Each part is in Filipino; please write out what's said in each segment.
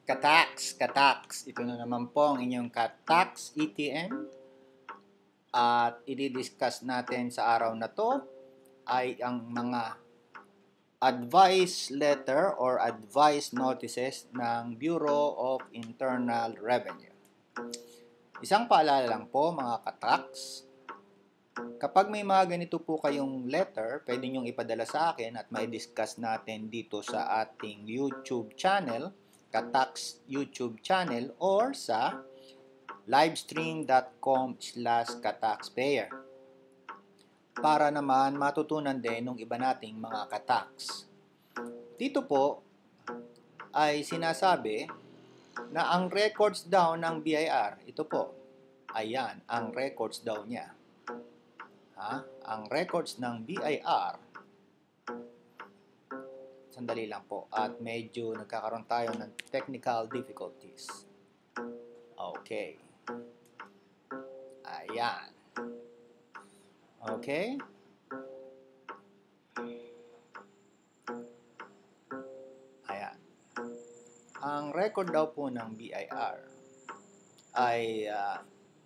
Katax. Ito na naman po ang inyong Katax ETN. At i-discuss natin sa araw na to ay ang mga advice letter or advice notices ng Bureau of Internal Revenue. Isang paalala lang po mga Katax. Kapag may mga ganito po kayong letter, pwede nyong ipadala sa akin at may discuss natin dito sa ating YouTube channel, Katax YouTube channel, or sa livestream.com/kataxpayer para naman matutunan din ng iba nating mga Katax. Dito po ay sinasabi na ang records daw ng BIR, ito po, ayan, ang records daw niya. Ang records ng BIR, sandali lang po, at medyo nagkakaroon tayo ng technical difficulties. Okay. Ayan. Okay. Ayan. Ang record daw po ng BIR ay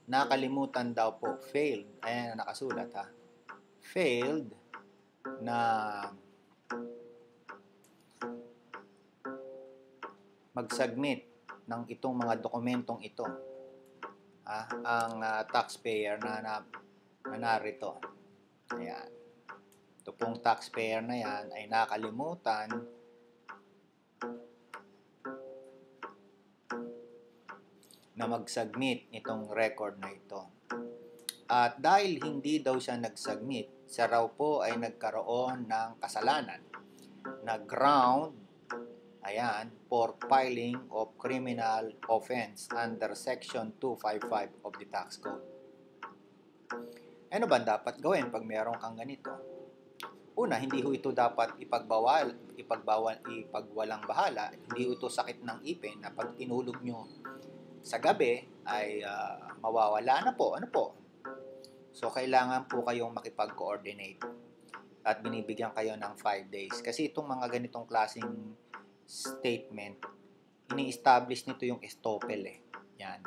nakalimutan daw po, failed. Ayan, nakasulat failed na mag-submit ng itong mga dokumentong ito. Ang taxpayer na narito. Ayan. Ito pong taxpayer na yan ay nakalimutan na mag-submit itong record na ito. At dahil hindi daw siya nag-submit, siya raw po ay nagkaroon ng kasalanan na ground, ayan, for filing of criminal offense under Section 255 of the Tax Code. Ano ba dapat gawin pag meron kang ganito? Una, hindi ho ito dapat ipagwalang bahala. Hindi ito sakit ng ipin na pag tinulog nyo sa gabi ay mawawala na po. Ano po? So, kailangan po kayong makipag-coordinate at binibigyan kayo ng 5 days. Kasi itong mga ganitong klaseng statement, ini-establish nito yung estoppel Yan.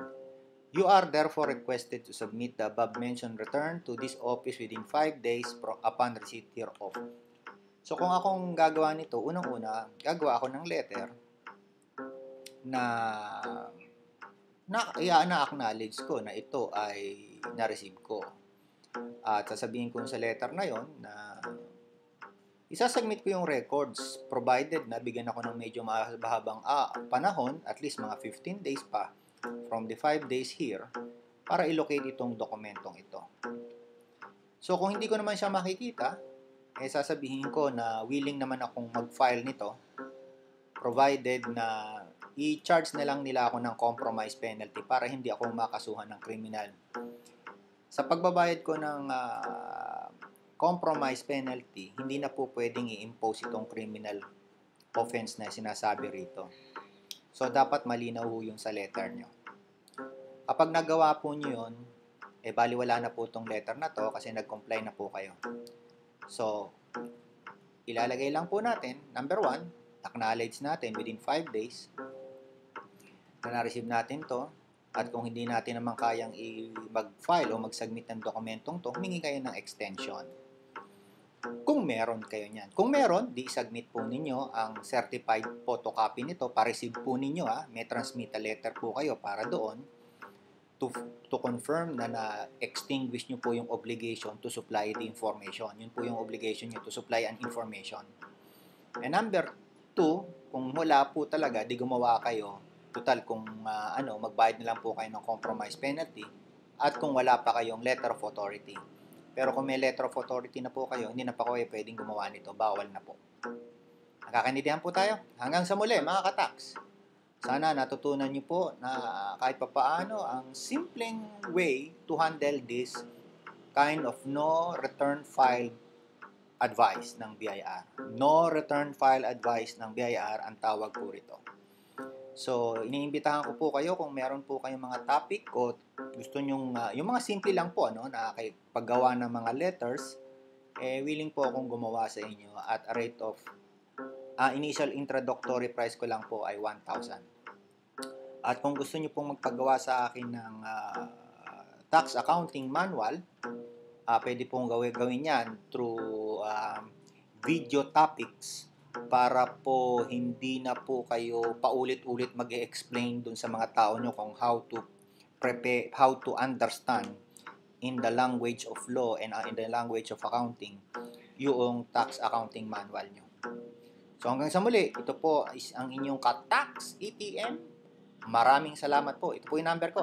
You are therefore requested to submit the above-mentioned return to this office within 5 days upon receipt hereof. So, kung akong gagawa nito, unang-una, gagawa ako ng letter na na-acknowledge ko na ito ay na-receive ko. At sasabihin ko sa letter na yon na isasubmit ko yung records provided na bigyan ako ng medyo mahabang panahon, at least mga 15 days pa from the 5 days here para i-locate itong dokumentong ito. So kung hindi ko naman siya makikita, sasabihin ko na willing naman akong mag-file nito provided na i-charge na lang nila ako ng compromise penalty para hindi ako makasuhan ng kriminal. Sa pagbabayad ko ng compromise penalty, hindi na po pwedeng i-impose itong criminal offense na sinasabi rito. So, dapat malinaw ho yung sa letter nyo. Kapag nagawa po nyo yun, baliwala na po itong letter na to kasi nag-comply na po kayo. So, ilalagay lang po natin, number 1, acknowledge natin within 5 days na na-receive natin to. At kung hindi natin naman kayang mag-file o mag-submit ng dokumentong to, humingi kayo ng extension. Kung meron kayo niyan. Kung meron, di-submit po ninyo ang certified photocopy nito. Pa-receive po ninyo, may transmittal letter po kayo para doon to confirm na na-extinguish nyo po yung obligation to supply the information. Yun po yung obligation nyo to supply an information. And number 2, kung wala po talaga, di gumawa kayo, total kung magbayad na lang po kayo ng compromise penalty at kung wala pa kayong letter of authority. Pero kung may letter of authority na po kayo, hindi na pa kayo pwedeng gumawa nito. Bawal na po. Nakakaintindihan po tayo. Hanggang sa muli, mga Katax. Sana natutunan niyo po na kahit papaano ang simpleng way to handle this kind of no return file advice ng BIR. No return file advice ng BIR ang tawag po rito. So, iniimbitahan ko po kayo kung meron po kayong mga topic o gusto nyong, yung mga simple lang po, na paggawa ng mga letters willing po akong gumawa sa inyo at a rate of initial introductory price ko lang po ay 1,000. At kung gusto niyo pong magpagawa sa akin ng tax accounting manual, pwede pong gawin yan through video topics para po hindi na po kayo paulit-ulit mag-explain dun sa mga tao nyo kung how to prepare, how to understand in the language of law and in the language of accounting yung tax accounting manual nyo. So hanggang sa muli, ito po is ang inyong ka-tax ATM. Maraming salamat po. Ito po yung number ko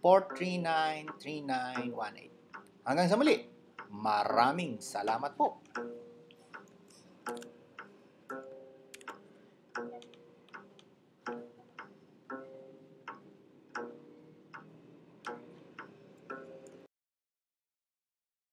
742-038-2-439-3918. Hanggang sa muli, maraming salamat po.